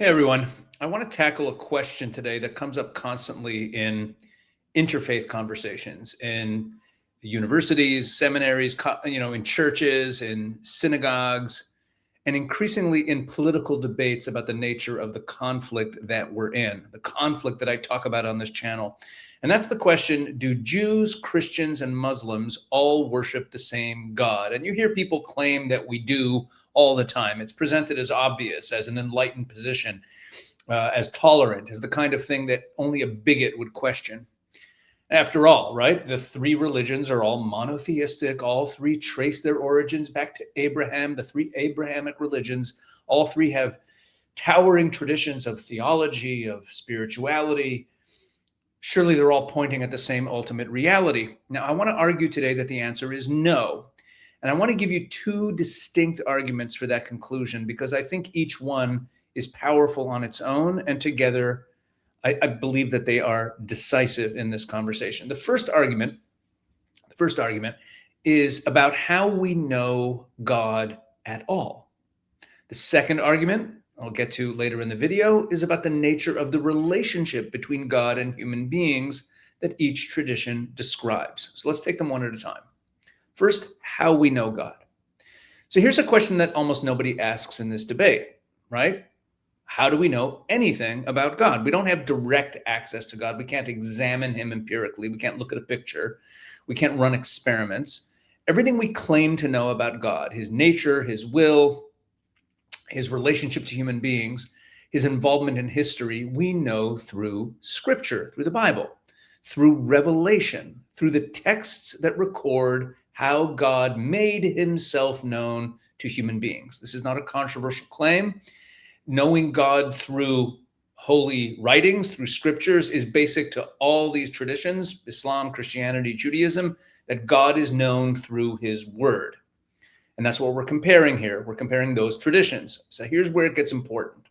Hey everyone, I want to tackle a question today that comes up constantly in interfaith conversations in universities, seminaries, in churches, in synagogues, and increasingly in political debates about the nature of the conflict that we're in, the conflict that I talk about on this channel. And that's the question, do Jews, Christians, and Muslims all worship the same God? And you hear people claim that we do all the time. It's presented as obvious, as an enlightened position, as tolerant, as the kind of thing that only a bigot would question. After all, right, the three religions are all monotheistic. All three trace their origins back to Abraham. The three Abrahamic religions, all three have towering traditions of theology, of spirituality. Surely they're all pointing at the same ultimate reality. Now, I want to argue today that the answer is no. And I want to give you two distinct arguments for that conclusion, because I think each one is powerful on its own, and together I believe that they are decisive in this conversation. The first argument is about how we know God at all. The second argument, I'll get to later in the video, is about the nature of the relationship between God and human beings that each tradition describes. So let's take them one at a time. First, how we know God. So here's a question that almost nobody asks in this debate, right? How do we know anything about God? We don't have direct access to God. We can't examine him empirically. We can't look at a picture. We can't run experiments. Everything we claim to know about God, his nature, his will, his relationship to human beings, his involvement in history, we know through Scripture, through the Bible, through revelation, through the texts that record how God made himself known to human beings. This is not a controversial claim. Knowing God through holy writings, through scriptures, is basic to all these traditions, Islam, Christianity, Judaism, that God is known through his word. And that's what we're comparing here. We're comparing those traditions. So here's where it gets important.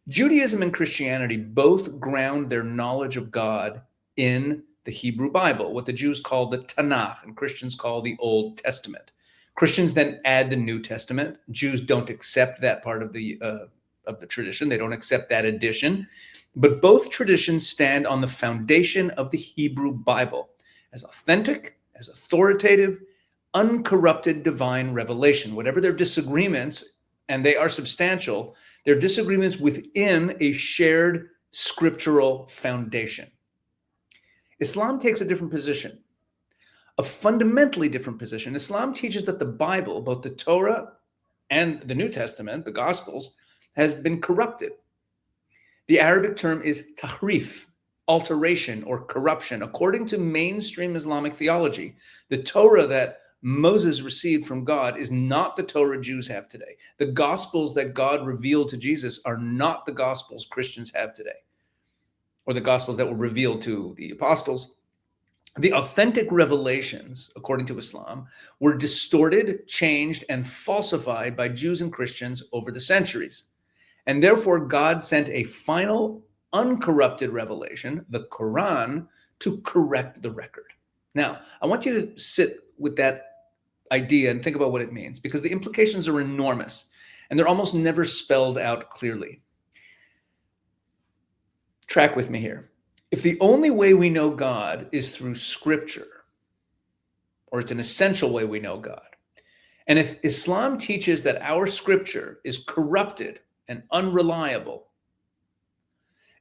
Judaism and Christianity both ground their knowledge of God in the Hebrew Bible, what the Jews call the Tanakh and Christians call the Old Testament. Christians then add the New Testament. Jews don't accept that part of the tradition. They don't accept that addition. But both traditions stand on the foundation of the Hebrew Bible as authentic, as authoritative, uncorrupted divine revelation. Whatever their disagreements, and they are substantial, their disagreements within a shared scriptural foundation. Islam takes a different position, a fundamentally different position. Islam teaches that the Bible, both the Torah and the New Testament, the Gospels, has been corrupted. The Arabic term is tahrif, alteration or corruption. According to mainstream Islamic theology, the Torah that Moses received from God is not the Torah Jews have today. The Gospels that God revealed to Jesus are not the Gospels Christians have today, or the Gospels that were revealed to the apostles. The authentic revelations, according to Islam, were distorted, changed, and falsified by Jews and Christians over the centuries. And therefore, God sent a final, uncorrupted revelation, the Quran, to correct the record. Now, I want you to sit with that idea and think about what it means, because the implications are enormous, and they're almost never spelled out clearly. Track with me here. If the only way we know God is through Scripture, or it's an essential way we know God, and if Islam teaches that our Scripture is corrupted and unreliable,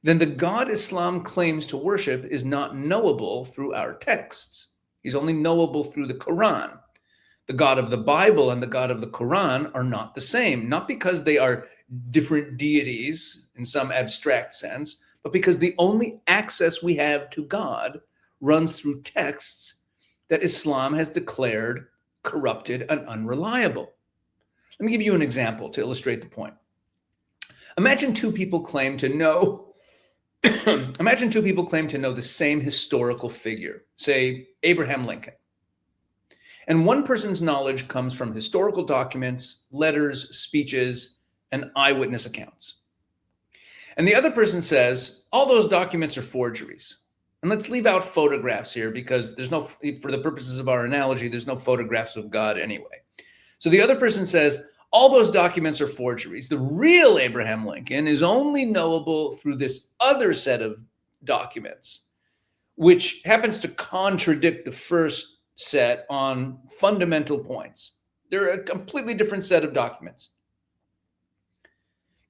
then the God Islam claims to worship is not knowable through our texts. He's only knowable through the Quran. The God of the Bible and the God of the Quran are not the same, not because they are different deities in some abstract sense, but because the only access we have to God runs through texts that Islam has declared corrupted and unreliable. Let me give you an example to illustrate the point. Imagine two people claim to know the same historical figure, say Abraham Lincoln. And one person's knowledge comes from historical documents, letters, speeches, and eyewitness accounts. And the other person says, all those documents are forgeries. And let's leave out photographs here, because for the purposes of our analogy, there's no photographs of God anyway. So the other person says, All those documents are forgeries. The real Abraham Lincoln is only knowable through this other set of documents, which happens to contradict the first set on fundamental points. They're a completely different set of documents.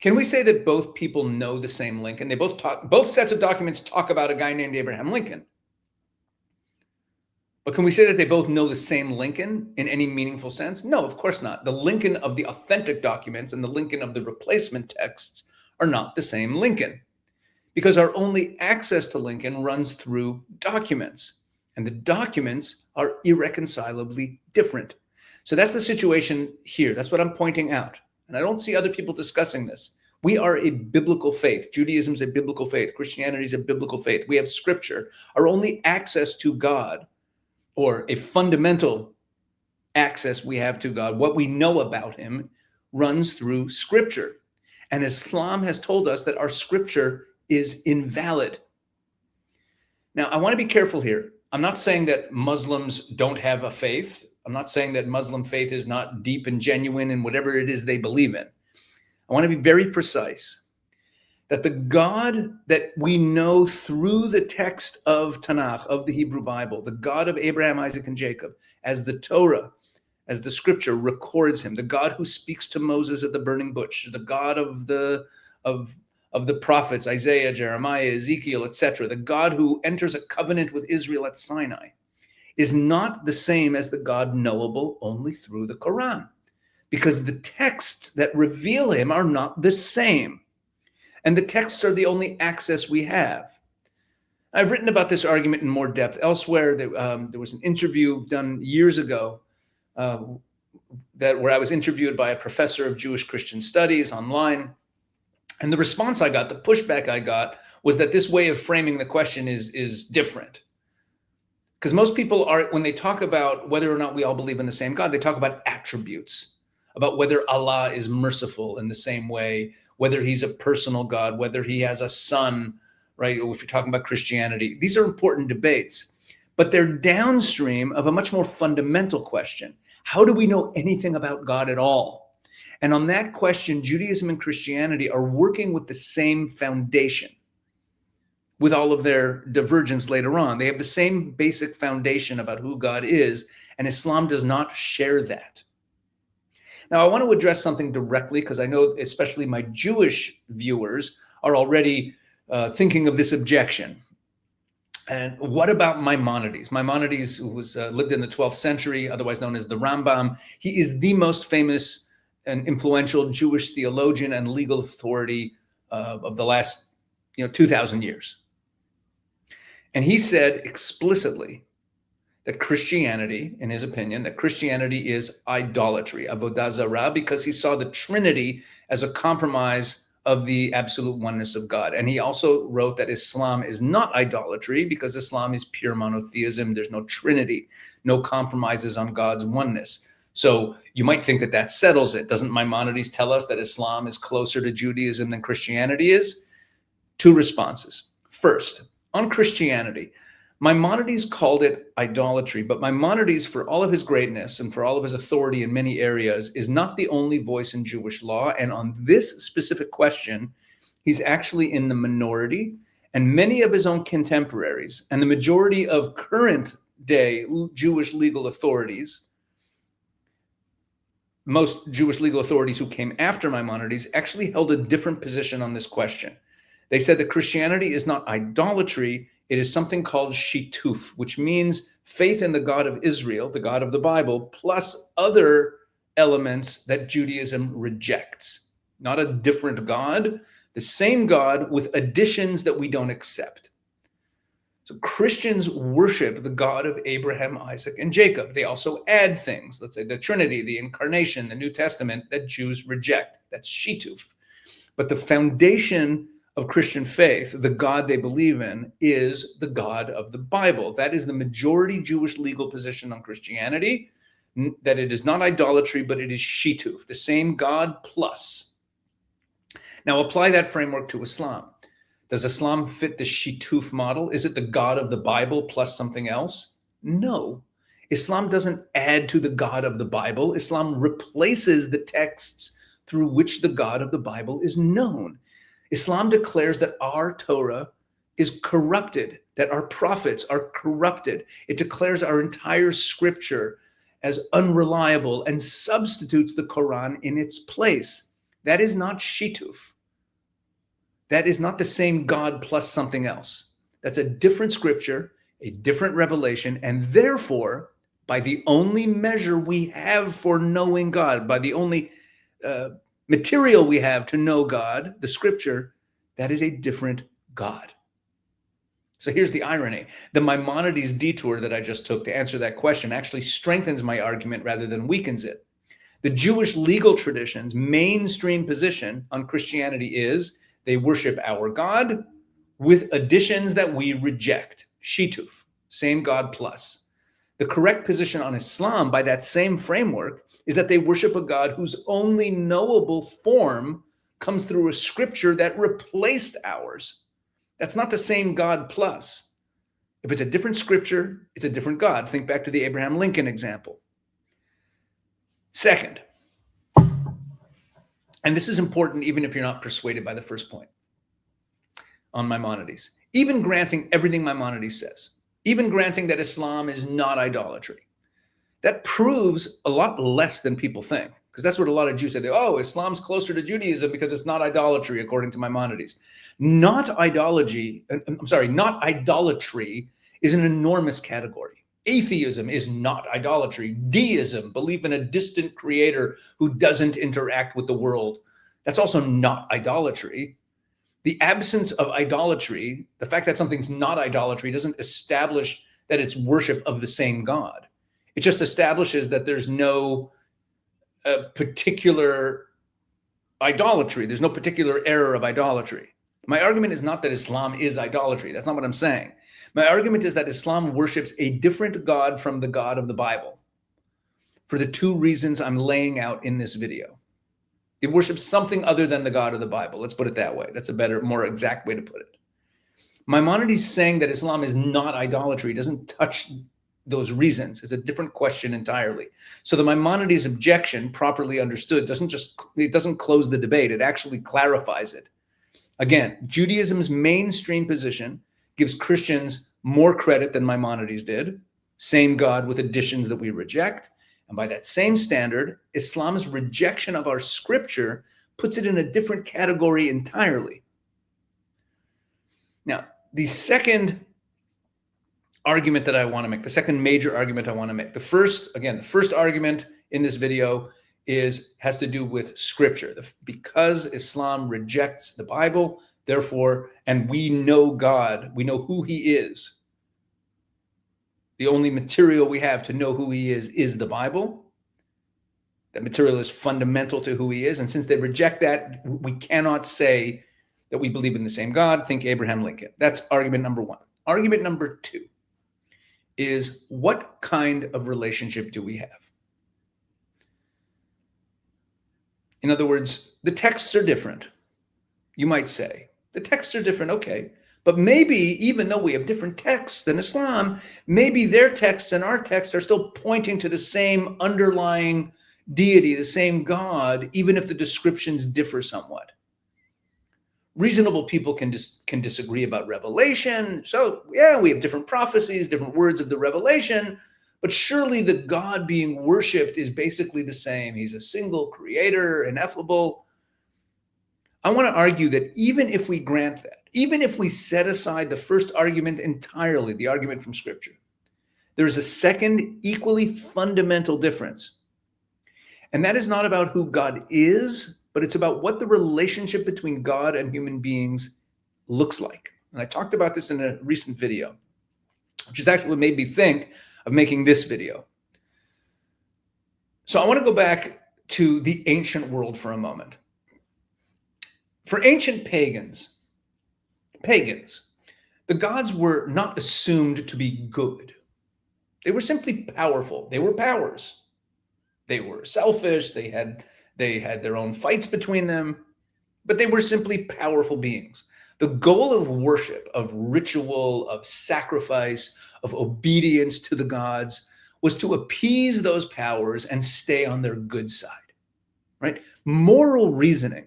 Can we say that both people know the same Lincoln? Both sets of documents talk about a guy named Abraham Lincoln. But can we say that they both know the same Lincoln in any meaningful sense? No, of course not. The Lincoln of the authentic documents and the Lincoln of the replacement texts are not the same Lincoln, because our only access to Lincoln runs through documents, and the documents are irreconcilably different. So that's the situation here. That's what I'm pointing out. And I don't see other people discussing this. We are a biblical faith. Judaism is a biblical faith. Christianity is a biblical faith. We have scripture. Our only access to God, or a fundamental access we have to God, what we know about him, runs through scripture. And Islam has told us that our scripture is invalid. Now, I want to be careful here. I'm not saying that Muslims don't have a faith. I'm not saying that Muslim faith is not deep and genuine in whatever it is they believe in. I want to be very precise that the God that we know through the text of Tanakh, of the Hebrew Bible, the God of Abraham, Isaac, and Jacob, as the Torah, as the scripture records him, the God who speaks to Moses at the burning bush, the God of the prophets, Isaiah, Jeremiah, Ezekiel, etc., the God who enters a covenant with Israel at Sinai, is not the same as the God knowable only through the Quran, because the texts that reveal him are not the same. And the texts are the only access we have. I've written about this argument in more depth elsewhere. There was an interview done years ago where I was interviewed by a professor of Jewish Christian studies online. And the response I got, the pushback I got, was that this way of framing the question is different. Because most people are, when they talk about whether or not we all believe in the same God, they talk about attributes, about whether Allah is merciful in the same way, whether he's a personal God, whether he has a son, right? Or if you're talking about Christianity, these are important debates, but they're downstream of a much more fundamental question. How do we know anything about God at all? And on that question, Judaism and Christianity are working with the same foundation, with all of their divergence later on. They have the same basic foundation about who God is, and Islam does not share that. Now, I want to address something directly, because I know especially my Jewish viewers are already thinking of this objection. And what about Maimonides? Maimonides, who lived in the 12th century, otherwise known as the Rambam, he is the most famous and influential Jewish theologian and legal authority of the last 2,000 years. And he said explicitly that Christianity, in his opinion, that Christianity is idolatry, avodah zarah, because he saw the Trinity as a compromise of the absolute oneness of God. And he also wrote that Islam is not idolatry, because Islam is pure monotheism. There's no Trinity, no compromises on God's oneness. So you might think that that settles it. Doesn't Maimonides tell us that Islam is closer to Judaism than Christianity is? Two responses. First, on Christianity, Maimonides called it idolatry, but Maimonides, for all of his greatness and for all of his authority in many areas, is not the only voice in Jewish law. And on this specific question, he's actually in the minority. And many of his own contemporaries and the majority of current day Jewish legal authorities, most Jewish legal authorities who came after Maimonides, actually held a different position on this question. They said that Christianity is not idolatry. It is something called shituf, which means faith in the God of Israel, the God of the Bible, plus other elements that Judaism rejects. Not a different God, the same God with additions that we don't accept. So Christians worship the God of Abraham, Isaac, and Jacob. They also add things, let's say the Trinity, the Incarnation, the New Testament, that Jews reject. That's shituf. But the foundation of Christian faith, the God they believe in, is the God of the Bible. That is the majority Jewish legal position on Christianity, that it is not idolatry, but it is shituf, the same God plus. Now apply that framework to Islam. Does Islam fit the shituf model? Is it the God of the Bible plus something else? No. Islam doesn't add to the God of the Bible. Islam replaces the texts through which the God of the Bible is known. Islam declares that our Torah is corrupted, that our prophets are corrupted. It declares our entire scripture as unreliable and substitutes the Quran in its place. That is not shituf. That is not the same God plus something else. That's a different scripture, a different revelation, and therefore, by the only measure we have for knowing God, by the only material we have to know God, the scripture, that is a different God. So here's the irony. The Maimonides detour that I just took to answer that question actually strengthens my argument rather than weakens it. The Jewish legal tradition's mainstream position on Christianity is they worship our God with additions that we reject. Shituf, same God plus. The correct position on Islam by that same framework is that they worship a God whose only knowable form comes through a scripture that replaced ours. That's not the same God plus. If it's a different scripture, it's a different God. Think back to the Abraham Lincoln example. Second, and this is important even if you're not persuaded by the first point on Maimonides, even granting everything Maimonides says, even granting that Islam is not idolatry, that proves a lot less than people think, because that's what a lot of Jews say. Oh, Islam's closer to Judaism because it's not idolatry, according to Maimonides. Not idolatry is an enormous category. Atheism is not idolatry. Deism, belief in a distant creator who doesn't interact with the world, that's also not idolatry. The absence of idolatry, the fact that something's not idolatry, doesn't establish that it's worship of the same God. It just establishes that there's no particular idolatry. There's no particular error of idolatry. My argument is not that Islam is idolatry. That's not what I'm saying. My argument is that Islam worships a different God from the God of the Bible for the two reasons I'm laying out in this video. It worships something other than the God of the Bible. Let's put it that way. That's a better, more exact way to put it. Maimonides saying that Islam is not idolatry doesn't touch those reasons. It's a different question entirely. So the Maimonides objection, properly understood, doesn't close the debate. It actually clarifies it. Again, Judaism's mainstream position gives Christians more credit than Maimonides did. Same God with additions that we reject. And by that same standard, Islam's rejection of our scripture puts it in a different category entirely. Now, the second argument that I want to make, the second major argument I want to make, the first argument in this video has to do with scripture. Because Islam rejects the Bible, therefore, and we know God, we know who he is. The only material we have to know who he is the Bible. That material is fundamental to who he is. And since they reject that, we cannot say that we believe in the same God. Think Abraham Lincoln. That's argument number one. Argument number two is, what kind of relationship do we have? In other words, the texts are different. You might say, the texts are different, okay. But maybe even though we have different texts than Islam, maybe their texts and our texts are still pointing to the same underlying deity, the same God, even if the descriptions differ somewhat. Reasonable people can disagree about revelation. So yeah, we have different prophecies, different words of the revelation, but surely the God being worshipped is basically the same. He's a single creator, ineffable. I want to argue that even if we grant that, even if we set aside the first argument entirely, the argument from Scripture, there is a second equally fundamental difference. And that is not about who God is, but it's about what the relationship between God and human beings looks like. And I talked about this in a recent video, which is actually what made me think of making this video. So I want to go back to the ancient world for a moment. For ancient pagans, the gods were not assumed to be good. They were simply powerful. They were powers. They were selfish. They had their own fights between them, but they were simply powerful beings. The goal of worship, of ritual, of sacrifice, of obedience to the gods was to appease those powers and stay on their good side, right? Moral reasoning,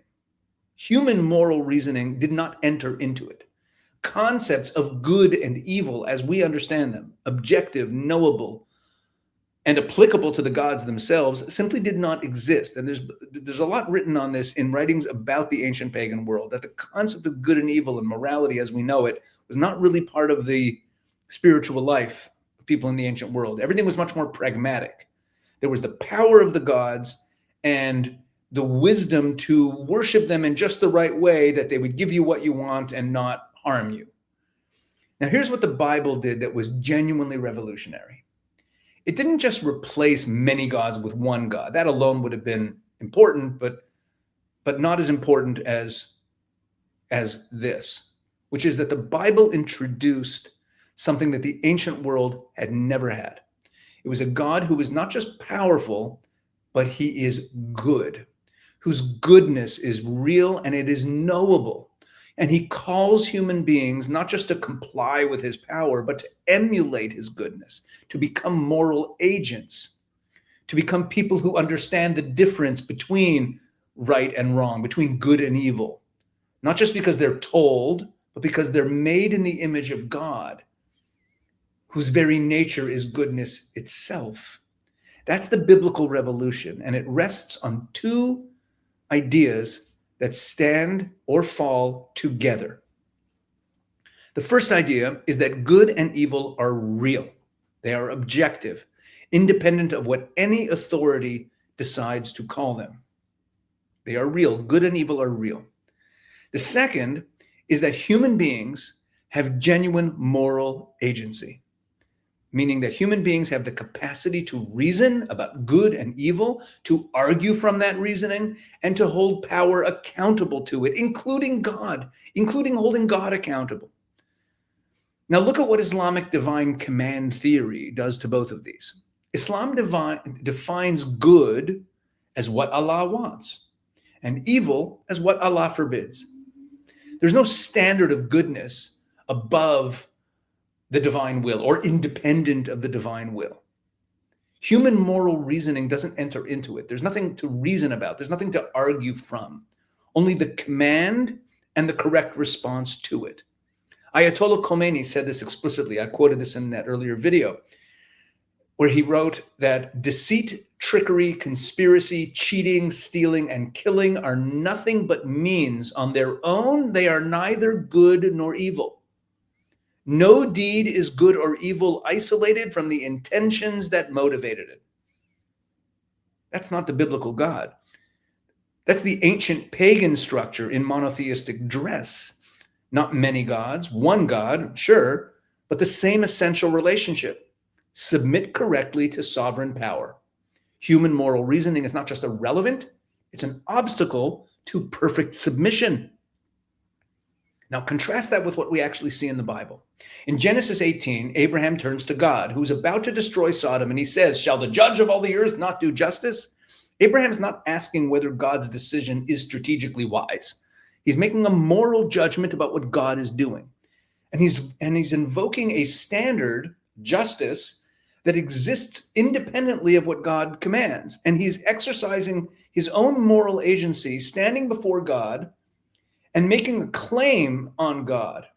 human moral reasoning did not enter into it. Concepts of good and evil as we understand them, objective, knowable, and applicable to the gods themselves, simply did not exist. And there's a lot written on this in writings about the ancient pagan world, that the concept of good and evil and morality as we know it was not really part of the spiritual life of people in the ancient world. Everything was much more pragmatic. There was the power of the gods and the wisdom to worship them in just the right way, that they would give you what you want and not harm you. Now, here's what the Bible did that was genuinely revolutionary. It didn't just replace many gods with one God. That alone would have been important, but not as important as this, which is that the Bible introduced something that the ancient world had never had. It was a God who was not just powerful, but he is good, whose goodness is real and it is knowable. And he calls human beings not just to comply with his power, but to emulate his goodness, to become moral agents, to become people who understand the difference between right and wrong, between good and evil, not just because they're told, but because they're made in the image of God, whose very nature is goodness itself. That's the biblical revolution, and it rests on two ideas that stand or fall together. The first idea is that good and evil are real. They are objective, independent of what any authority decides to call them. They are real. Good and evil are real. The second is that human beings have genuine moral agency, meaning that human beings have the capacity to reason about good and evil, to argue from that reasoning, and to hold power accountable to it, including God, including holding God accountable. Now look at what Islamic divine command theory does to both of these. Islam defines good as what Allah wants, and evil as what Allah forbids. There's no standard of goodness above the divine will or independent of the divine will. Human moral reasoning doesn't enter into it. There's nothing to reason about. There's nothing to argue from. Only the command and the correct response to it. Ayatollah Khomeini said this explicitly. I quoted this in that earlier video, where he wrote that deceit, trickery, conspiracy, cheating, stealing, and killing are nothing but means. On their own, they are neither good nor evil. No deed is good or evil isolated from the intentions that motivated it. That's not the biblical God. That's the ancient pagan structure in monotheistic dress. Not many gods, one God, sure, but the same essential relationship. Submit correctly to sovereign power. Human moral reasoning is not just irrelevant, it's an obstacle to perfect submission. Now contrast that with what we actually see in the Bible. In Genesis 18, Abraham turns to God, who's about to destroy Sodom, and he says, "Shall the judge of all the earth not do justice?" Abraham's not asking whether God's decision is strategically wise. He's making a moral judgment about what God is doing. And he's invoking a standard, justice, that exists independently of what God commands. And he's exercising his own moral agency, standing before God, and making a claim on God.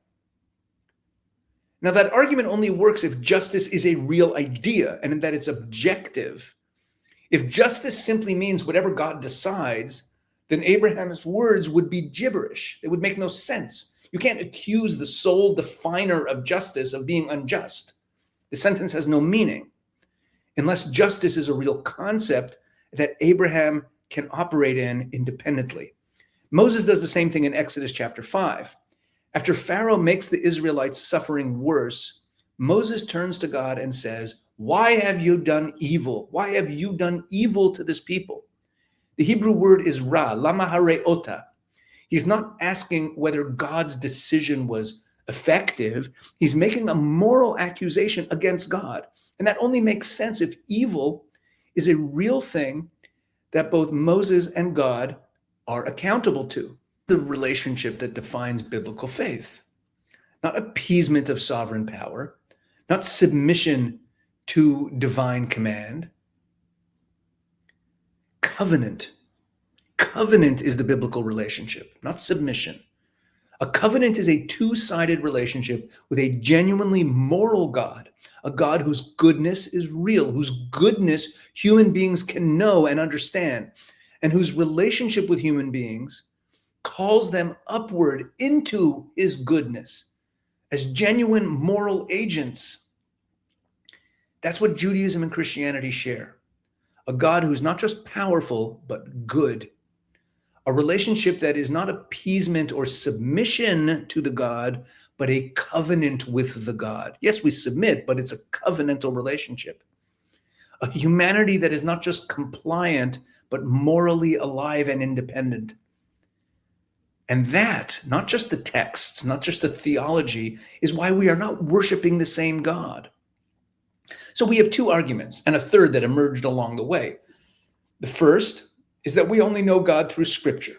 Now, that argument only works if justice is a real idea and that it's objective. If justice simply means whatever God decides, then Abraham's words would be gibberish. They would make no sense. You can't accuse the sole definer of justice of being unjust. The sentence has no meaning unless justice is a real concept that Abraham can operate in independently. Moses does the same thing in Exodus chapter 5. After Pharaoh makes the Israelites' suffering worse, Moses turns to God and says, "Why have you done evil? Why have you done evil to this people?" The Hebrew word is ra, lama hareota. He's not asking whether God's decision was effective. He's making a moral accusation against God. And that only makes sense if evil is a real thing that both Moses and God are accountable to. The relationship that defines biblical faith, not appeasement of sovereign power, not submission to divine command. Covenant. Covenant is the biblical relationship, not submission. A covenant is a two-sided relationship with a genuinely moral God, a God whose goodness is real, whose goodness human beings can know and understand, and whose relationship with human beings calls them upward into his goodness as genuine moral agents. That's what Judaism and Christianity share. A God who's not just powerful, but good. A relationship that is not appeasement or submission to the God, but a covenant with the God. Yes, we submit, but it's a covenantal relationship. A humanity that is not just compliant, but morally alive and independent. And that, not just the texts, not just the theology, is why we are not worshiping the same God. So we have two arguments, and a third that emerged along the way. The first is that we only know God through Scripture.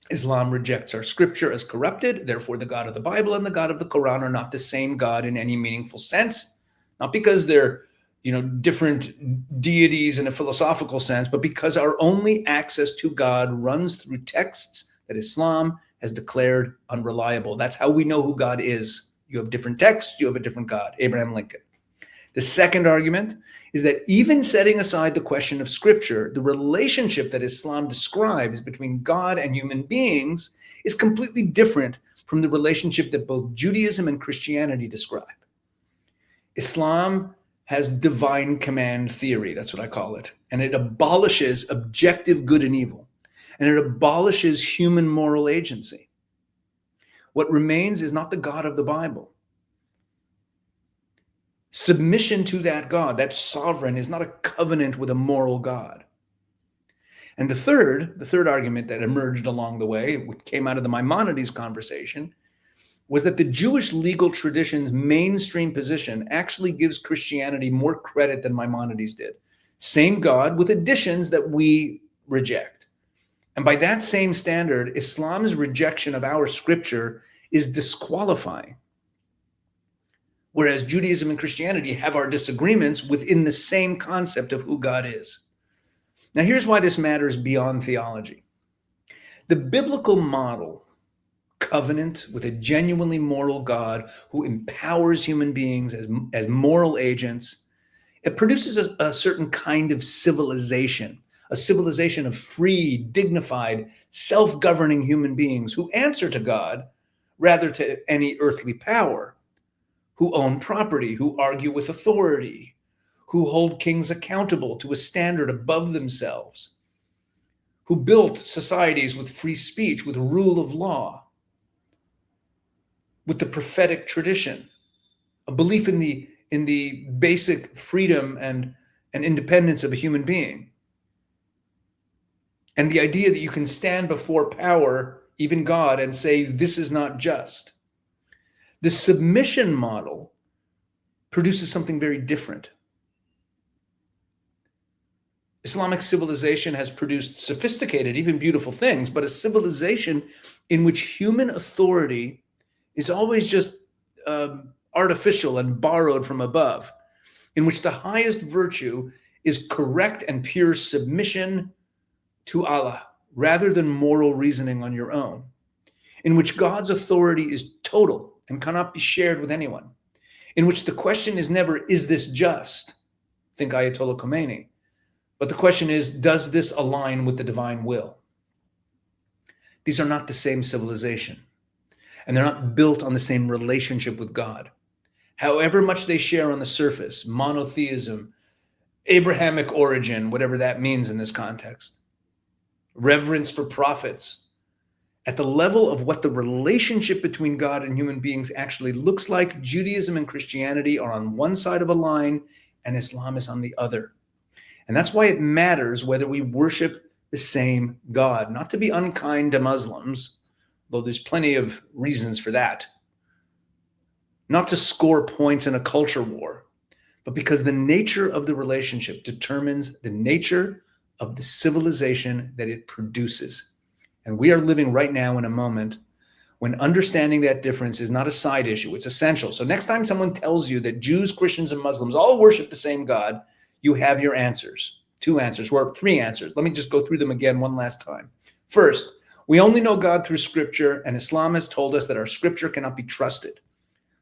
Islam rejects our Scripture as corrupted, therefore the God of the Bible and the God of the Quran are not the same God in any meaningful sense, not because they're different deities in a philosophical sense, but because our only access to God runs through texts that Islam has declared unreliable. That's how we know who God is. You have different texts, you have a different God. Abraham Lincoln. The second argument is that even setting aside the question of Scripture, the relationship that Islam describes between God and human beings is completely different from the relationship that both Judaism and Christianity describe. Islam has divine command theory, that's what I call it, and it abolishes objective good and evil, and it abolishes human moral agency. What remains is not the God of the Bible. Submission to that God, that sovereign, is not a covenant with a moral God. And the third argument that emerged along the way, which came out of the Maimonides conversation, was that the Jewish legal tradition's mainstream position actually gives Christianity more credit than Maimonides did. Same God with additions that we reject. And by that same standard, Islam's rejection of our Scripture is disqualifying. Whereas Judaism and Christianity have our disagreements within the same concept of who God is. Now, here's why this matters beyond theology. The biblical model, covenant with a genuinely moral God who empowers human beings as moral agents, it produces a certain kind of civilization, a civilization of free, dignified, self-governing human beings who answer to God rather to any earthly power, who own property, who argue with authority, who hold kings accountable to a standard above themselves, who built societies with free speech, with rule of law, with the prophetic tradition, a belief in the basic freedom and independence of a human being, and the idea that you can stand before power, even God, and say, this is not just. The submission model produces something very different. Islamic civilization has produced sophisticated, even beautiful things, but a civilization in which human authority is always just artificial and borrowed from above, in which the highest virtue is correct and pure submission to Allah, rather than moral reasoning on your own, in which God's authority is total and cannot be shared with anyone, in which the question is never, is this just? Think Ayatollah Khomeini. But the question is, does this align with the divine will? These are not the same civilization, and they're not built on the same relationship with God. However much they share on the surface, monotheism, Abrahamic origin, whatever that means in this context, reverence for prophets, at the level of what the relationship between God and human beings actually looks like, Judaism and Christianity are on one side of a line and Islam is on the other. And that's why it matters whether we worship the same God, not to be unkind to Muslims, though there's plenty of reasons for that, not to score points in a culture war, but because the nature of the relationship determines the nature of the civilization that it produces. And we are living right now in a moment when understanding that difference is not a side issue, it's essential. So next time someone tells you that Jews, Christians, and Muslims all worship the same God, you have your answers. 2 answers, or 3 answers. Let me just go through them again one last time. First, we only know God through Scripture, and Islam has told us that our Scripture cannot be trusted.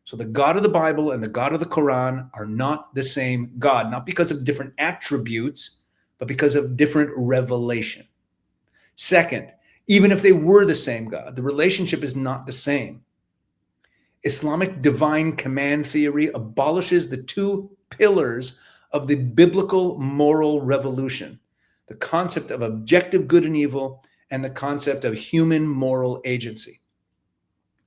So the God of the Bible and the God of the Quran are not the same God, not because of different attributes, but because of different revelation. Second, even if they were the same God, the relationship is not the same. Islamic divine command theory abolishes the 2 pillars of the biblical moral revolution, the concept of objective good and evil and the concept of human moral agency.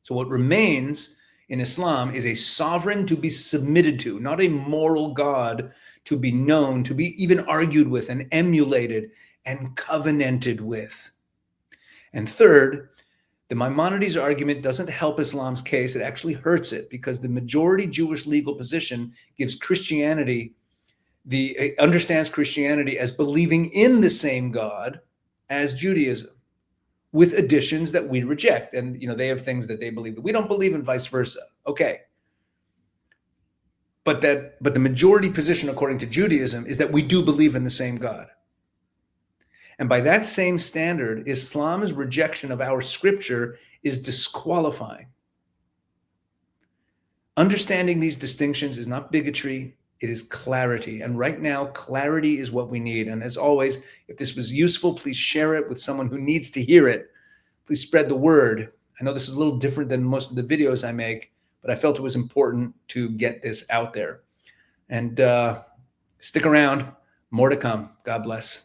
So what remains in Islam is a sovereign to be submitted to, not a moral God to be known, to be even argued with and emulated and covenanted with. And third, the Maimonides argument doesn't help Islam's case. It actually hurts it because the majority Jewish legal position gives Christianity, understands Christianity as believing in the same God as Judaism, with additions that we reject. And they have things that they believe that we don't believe and vice versa. Okay. But the majority position according to Judaism is that we do believe in the same God. And by that same standard, Islam's rejection of our Scripture is disqualifying. Understanding these distinctions is not bigotry, it is clarity. And right now, clarity is what we need. And as always, if this was useful, please share it with someone who needs to hear it. Please spread the word. I know this is a little different than most of the videos I make, but I felt it was important to get this out there. And stick around, more to come. God bless.